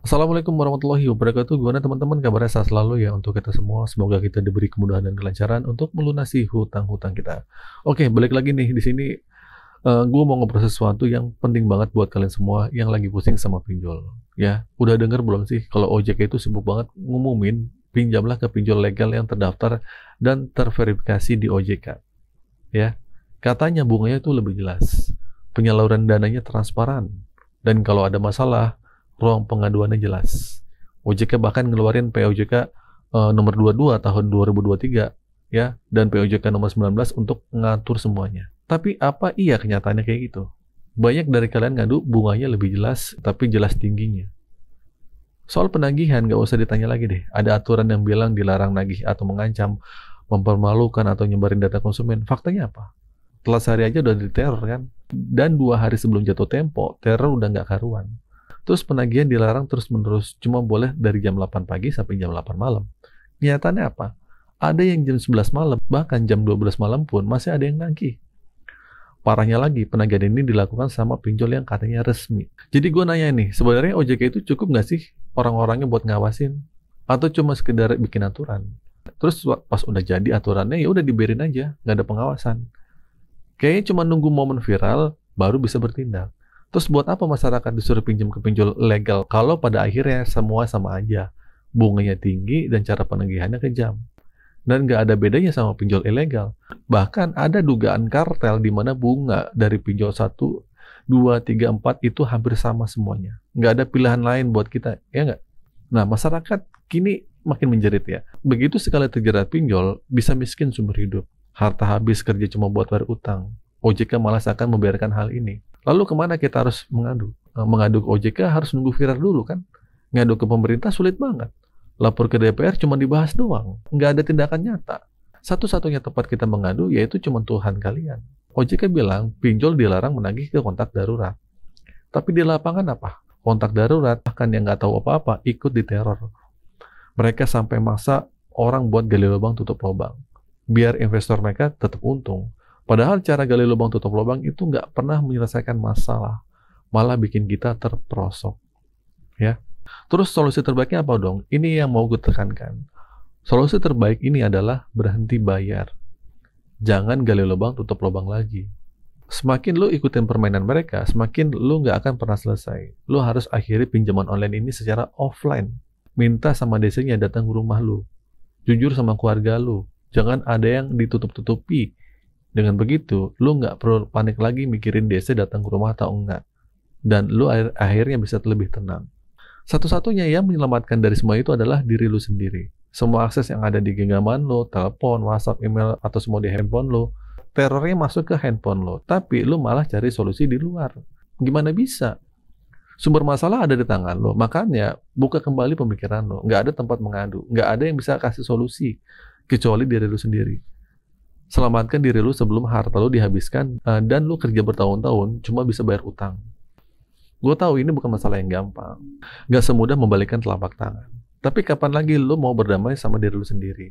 Assalamualaikum warahmatullahi wabarakatuh. Gimana teman-teman kabarnya sehat selalu ya untuk kita semua. Semoga kita diberi kemudahan dan kelancaran untuk melunasi hutang-hutang kita. Oke, balik lagi nih di sini. Gue mau ngobrol sesuatu yang penting banget buat kalian semua yang lagi pusing sama pinjol. Ya, udah denger belum sih kalau OJK itu sibuk banget ngumumin pinjamlah ke pinjol legal yang terdaftar dan terverifikasi di OJK. Ya, katanya bunganya itu lebih jelas, penyaluran dananya transparan, dan kalau ada masalah, ruang pengaduannya jelas. OJK bahkan ngeluarin POJK nomor 22 tahun 2023 ya, dan POJK nomor 19 untuk ngatur semuanya. Tapi apa iya kenyataannya kayak gitu? Banyak dari kalian ngadu bunganya lebih jelas, tapi jelas tingginya. Soal penagihan nggak usah ditanya lagi deh. Ada aturan yang bilang dilarang nagih atau mengancam, mempermalukan atau nyebarin data konsumen. Faktanya apa? Telat sehari aja udah diteror kan? Dan 2 hari sebelum jatuh tempo, teror udah nggak karuan. Terus penagihan dilarang terus-menerus, cuma boleh dari jam 8 pagi sampai jam 8 malam. Nyatanya apa? Ada yang jam 11 malam, bahkan jam 12 malam pun masih ada yang nagih. Parahnya lagi, penagihan ini dilakukan sama pinjol yang katanya resmi. Jadi gue nanya nih, sebenarnya OJK itu cukup nggak sih orang-orangnya buat ngawasin? Atau cuma sekedar bikin aturan? Terus pas udah jadi aturannya, ya udah dibiarin aja, nggak ada pengawasan. Kayaknya cuma nunggu momen viral, baru bisa bertindak. Terus buat apa masyarakat disuruh pinjam ke pinjol legal kalau pada akhirnya semua sama aja? Bunganya tinggi dan cara penagihannya kejam. Dan nggak ada bedanya sama pinjol ilegal. Bahkan ada dugaan kartel di mana bunga dari pinjol 1, 2, 3, 4 itu hampir sama semuanya. Nggak ada pilihan lain buat kita, ya nggak? Nah, masyarakat kini makin menjerit ya. Begitu sekali terjerat pinjol, bisa miskin sumber hidup. Harta habis kerja cuma buat bayar utang. OJK malah akan membiarkan hal ini. Lalu kemana kita harus mengadu? Mengadu ke OJK harus nunggu viral dulu kan? Ngadu ke pemerintah sulit banget. Lapor ke DPR cuma dibahas doang. Nggak ada tindakan nyata. Satu-satunya tempat kita mengadu yaitu cuma Tuhan kalian. OJK bilang pinjol dilarang menagih ke kontak darurat. Tapi di lapangan apa? Kontak darurat bahkan yang nggak tahu apa-apa ikut diteror. Mereka sampai maksa orang buat gali lubang tutup lubang. Biar investor mereka tetap untung. Padahal cara gali lubang tutup lubang itu nggak pernah menyelesaikan masalah. Malah bikin kita terperosok. Ya. Terus solusi terbaiknya apa dong? Ini yang mau gue tekankan. Solusi terbaik ini adalah berhenti bayar. Jangan gali lubang tutup lubang lagi. Semakin lu ikutin permainan mereka, semakin lu nggak akan pernah selesai. Lu harus akhiri pinjaman online ini secara offline. Minta sama DC-nya datang ke rumah lu. Jujur sama keluarga lu. Jangan ada yang ditutup-tutupi. Dengan begitu, lu nggak perlu panik lagi mikirin DC datang ke rumah atau enggak. Dan lu akhirnya bisa lebih tenang. Satu-satunya yang menyelamatkan dari semua itu adalah diri lu sendiri. Semua akses yang ada di genggaman lo, telepon, WhatsApp, email, atau semua di handphone lo, terornya masuk ke handphone lo. Tapi lu malah cari solusi di luar. Gimana bisa? Sumber masalah ada di tangan lo. Makanya, buka kembali pemikiran lo. Nggak ada tempat mengadu. Nggak ada yang bisa kasih solusi. Kecuali diri lu sendiri. Selamatkan diri lu sebelum harta lu dihabiskan dan lu kerja bertahun-tahun cuma bisa bayar utang. Gue tahu ini bukan masalah yang gampang. Gak semudah membalikkan telapak tangan. Tapi kapan lagi lo mau berdamai sama diri lo sendiri?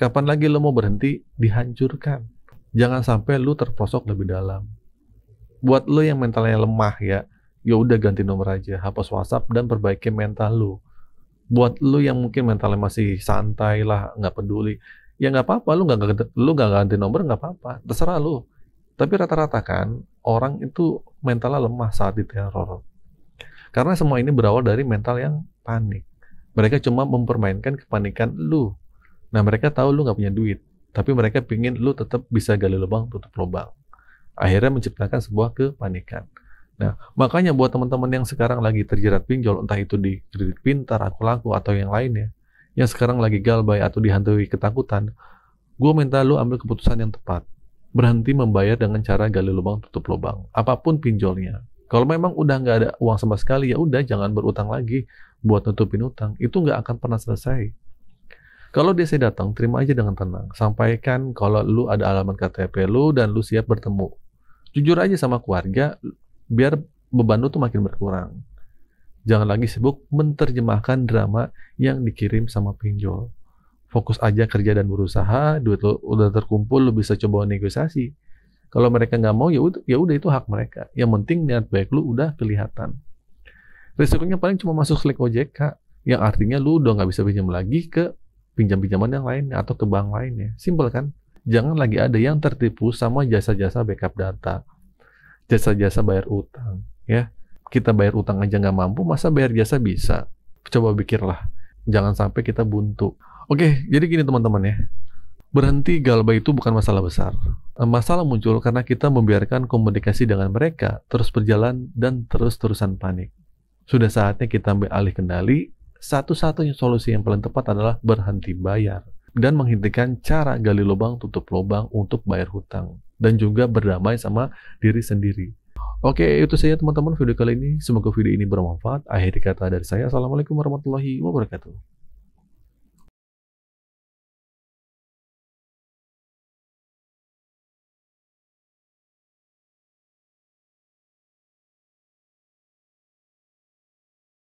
Kapan lagi lo mau berhenti dihancurkan? Jangan sampai lo terprosok lebih dalam. Buat lo yang mentalnya lemah ya udah ganti nomor aja, hapus WhatsApp dan perbaiki mental lo. Buat lo yang mungkin mentalnya masih santai lah, nggak peduli, ya nggak apa-apa, lo nggak ganti nomor nggak apa-apa, terserah lo. Tapi rata-rata kan orang itu mentalnya lemah saat diteror. Karena semua ini berawal dari mental yang panik. Mereka cuma mempermainkan kepanikan lu. Nah, mereka tahu lu nggak punya duit, tapi mereka pingin lu tetap bisa gali lubang tutup lubang. Akhirnya menciptakan sebuah kepanikan. Nah, makanya buat teman-teman yang sekarang lagi terjerat pinjol, entah itu di kredit pintar, aku laku, atau yang lainnya, yang sekarang lagi galbay atau dihantui ketakutan, gue minta lu ambil keputusan yang tepat. Berhenti membayar dengan cara gali lubang tutup lubang, apapun pinjolnya. Kalau memang udah nggak ada uang sama sekali, ya udah jangan berutang lagi buat nutupin utang. Itu nggak akan pernah selesai. Kalau DC datang, terima aja dengan tenang. Sampaikan kalau lu ada alamat KTP lu dan lu siap bertemu. Jujur aja sama keluarga, biar beban lu tuh makin berkurang. Jangan lagi sibuk menerjemahkan drama yang dikirim sama pinjol. Fokus aja kerja dan berusaha, duit lo udah terkumpul, lo bisa coba negosiasi. Kalau mereka nggak mau, ya udah itu hak mereka. Yang penting niat baik lo udah kelihatan. Risikonya paling cuma masuk Slack OJK, yang artinya lu udah nggak bisa pinjam lagi ke pinjam-pinjaman yang lainnya atau ke bank lainnya. Simpel kan? Jangan lagi ada yang tertipu sama jasa-jasa backup data, jasa-jasa bayar utang, ya. Kita bayar utang aja nggak mampu, masa bayar jasa bisa? Coba pikirlah, jangan sampai kita buntu. Oke, jadi gini teman-teman ya, berhenti galbah itu bukan masalah besar. Masalah muncul karena kita membiarkan komunikasi dengan mereka terus berjalan dan terus-terusan panik. Sudah saatnya kita ambil alih kendali. Satu-satunya solusi yang paling tepat adalah berhenti bayar dan menghentikan cara gali lubang tutup lubang untuk bayar hutang, dan juga berdamai sama diri sendiri. Oke, itu saja teman-teman video kali ini. Semoga video ini bermanfaat. Akhir kata dari saya, Assalamualaikum warahmatullahi wabarakatuh.